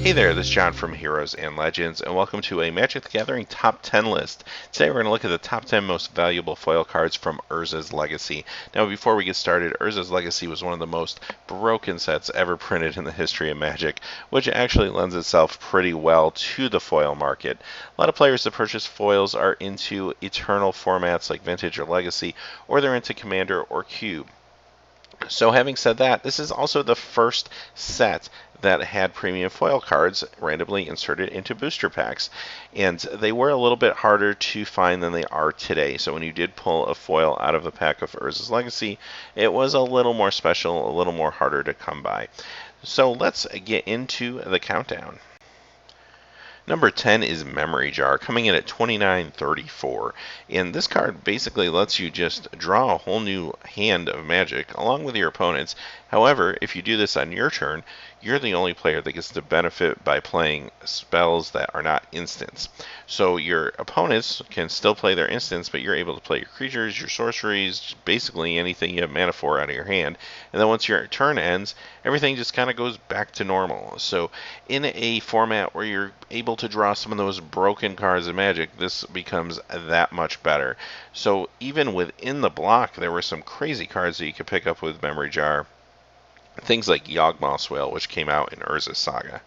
Hey there, this is John from Heroes and Legends, and welcome to a Magic the Gathering Top 10 list. Today we're going to look at the top 10 most valuable foil cards from Urza's Legacy. Now before we get started, Urza's Legacy was one of the most broken sets ever printed in the history of Magic, which actually lends itself pretty well to the foil market. A lot of players that purchase foils are into eternal formats like Vintage or Legacy, or they're into Commander or Cube. So having said that, this is also the first set that had premium foil cards randomly inserted into booster packs. And they were a little bit harder to find than they are today. So when you did pull a foil out of the pack of Urza's Legacy, it was a little more special, a little more harder to come by. So let's get into the countdown. Number 10 is Memory Jar, coming in at $29.34. And this card basically lets you just draw a whole new hand of Magic along with your opponents. However, if you do this on your turn, you're the only player that gets to benefit by playing spells that are not instants. So your opponents can still play their instants, but you're able to play your creatures, your sorceries, basically anything you have mana for out of your hand. And then once your turn ends, everything just kind of goes back to normal. So in a format where you're able to draw some of those broken cards of Magic, this becomes that much better. So even within the block, there were some crazy cards that you could pick up with Memory Jar. Things like Yawgmoth's Whale, which came out in Urza's Saga.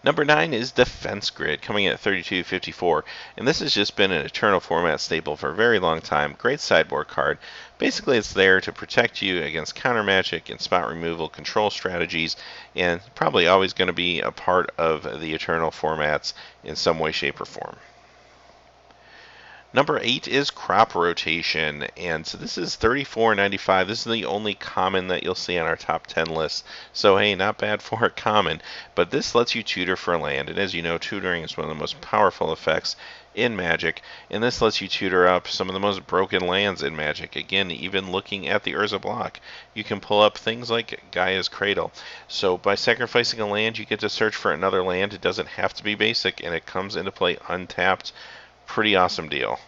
Number 9 is Defense Grid, coming in at $32.54, and this has just been an Eternal format staple for a very long time. Great sideboard card. Basically, it's there to protect you against counter magic and spot removal control strategies, and probably always going to be a part of the Eternal formats in some way, shape, or form. Number 8 is Crop Rotation, and so this is $34.95. This is the only common that you'll see on our top 10 list. So hey, not bad for a common, but this lets you tutor for land, and as you know, tutoring is one of the most powerful effects in Magic, and this lets you tutor up some of the most broken lands in Magic. Again, even looking at the Urza block, you can pull up things like Gaia's Cradle. So by sacrificing a land, you get to search for another land. It doesn't have to be basic, and it comes into play untapped. Pretty awesome deal.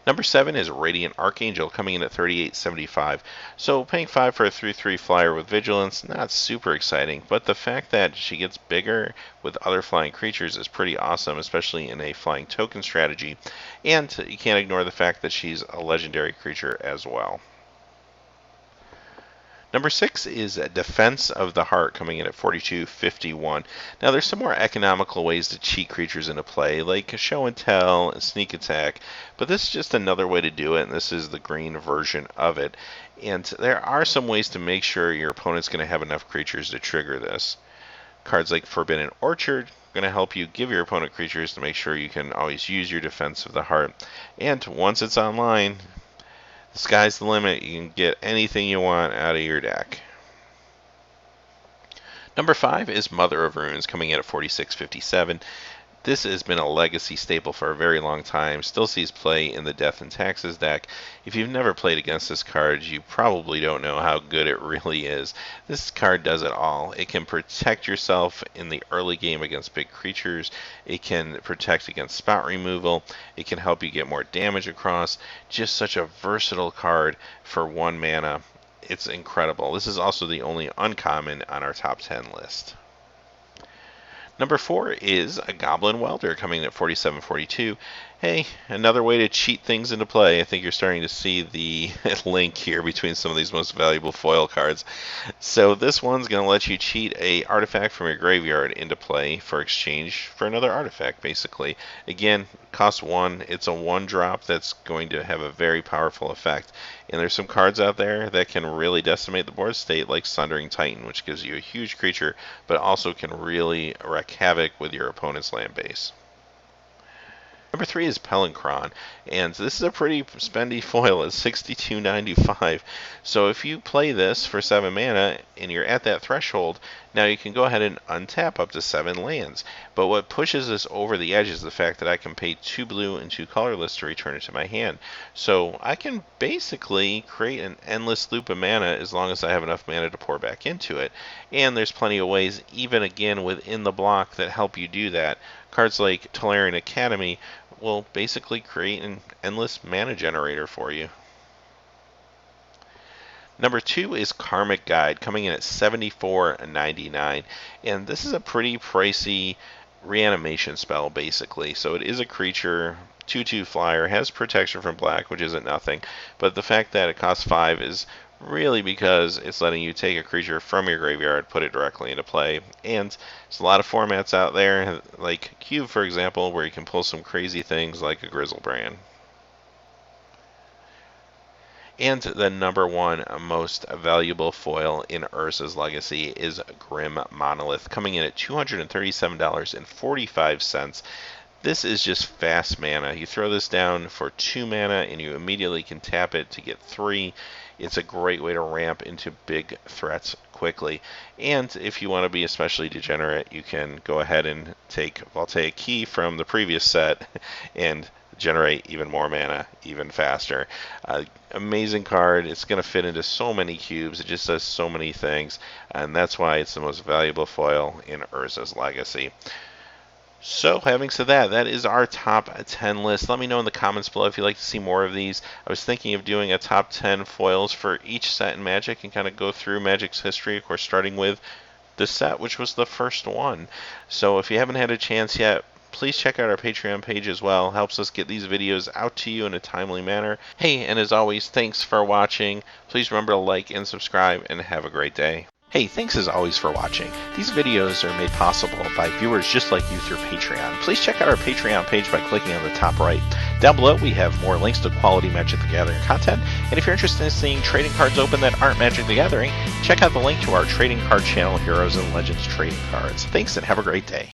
Number 7 is Radiant Archangel, coming in at $38.75. So paying 5 for a 3/3 flyer with Vigilance, not super exciting, but the fact that she gets bigger with other flying creatures is pretty awesome, especially in a flying token strategy. And you can't ignore the fact that she's a legendary creature as well. Number 6 is Defense of the Heart, coming in at $42.51. Now, there's some more economical ways to cheat creatures into play, like Show and Tell and Sneak Attack, but this is just another way to do it, and this is the green version of it. And there are some ways to make sure your opponent's going to have enough creatures to trigger this. Cards like Forbidden Orchard are going to help you give your opponent creatures to make sure you can always use your Defense of the Heart. And once it's online, the sky's the limit. You can get anything you want out of your deck. Number 5 is Mother of Runes, coming in at $46.57. This has been a legacy staple for a very long time, still sees play in the Death and Taxes deck. If you've never played against this card, you probably don't know how good it really is. This card does it all. It can protect yourself in the early game against big creatures. It can protect against spot removal. It can help you get more damage across. Just such a versatile card for 1 mana. It's incredible. This is also the only uncommon on our top 10 list. Number 4 is a Goblin Welder, coming in at $47.42. Hey, another way to cheat things into play. I think you're starting to see the link here between some of these most valuable foil cards. So this one's going to let you cheat a artifact from your graveyard into play for exchange for another artifact, basically. Again, costs 1. It's a 1-drop that's going to have a very powerful effect. And there's some cards out there that can really decimate the board state, like Sundering Titan, which gives you a huge creature, but also can really wreak havoc with your opponent's land base. Number 3 is Pelincron, and this is a pretty spendy foil at $62.95. So if you play this for 7 mana and you're at that threshold, now you can go ahead and untap up to 7 lands. But what pushes this over the edge is the fact that I can pay 2 blue and 2 colorless to return it to my hand. So I can basically create an endless loop of mana as long as I have enough mana to pour back into it. And there's plenty of ways, even again within the block, that help you do that. Cards like Tolarian Academy will basically create an endless mana generator for you. Number 2 is Karmic Guide, coming in at $74.99, and this is a pretty pricey reanimation spell, basically. So it is a creature, 2/2 flyer, has protection from black, which isn't nothing, but the fact that it costs 5 is really because it's letting you take a creature from your graveyard, put it directly into play, and there's a lot of formats out there, like Cube, for example, where you can pull some crazy things like a Grizzlebrand. And the number 1 most valuable foil in Urza's Legacy is Grim Monolith, coming in at $237.45. This is just fast mana. You throw this down for 2 mana and you immediately can tap it to get 3. It's a great way to ramp into big threats quickly. And if you want to be especially degenerate, you can go ahead and take Voltaic Key from the previous set and generate even more mana even faster. Amazing card. It's going to fit into so many cubes. It just does so many things, and that's why it's the most valuable foil in Urza's Legacy. So, having said that, that is our top 10 list. Let me know in the comments below if you'd like to see more of these. I was thinking of doing a top 10 foils for each set in Magic and kind of go through Magic's history, of course, starting with the set, which was the first one. So, if you haven't had a chance yet, please check out our Patreon page as well. It helps us get these videos out to you in a timely manner. Hey, and as always, thanks for watching. Please remember to like and subscribe, and have a great day. Hey, thanks as always for watching. These videos are made possible by viewers just like you through Patreon. Please check out our Patreon page by clicking on the top right. Down below, we have more links to quality Magic the Gathering content. And if you're interested in seeing trading cards open that aren't Magic the Gathering, check out the link to our trading card channel, Heroes and Legends Trading Cards. Thanks and have a great day.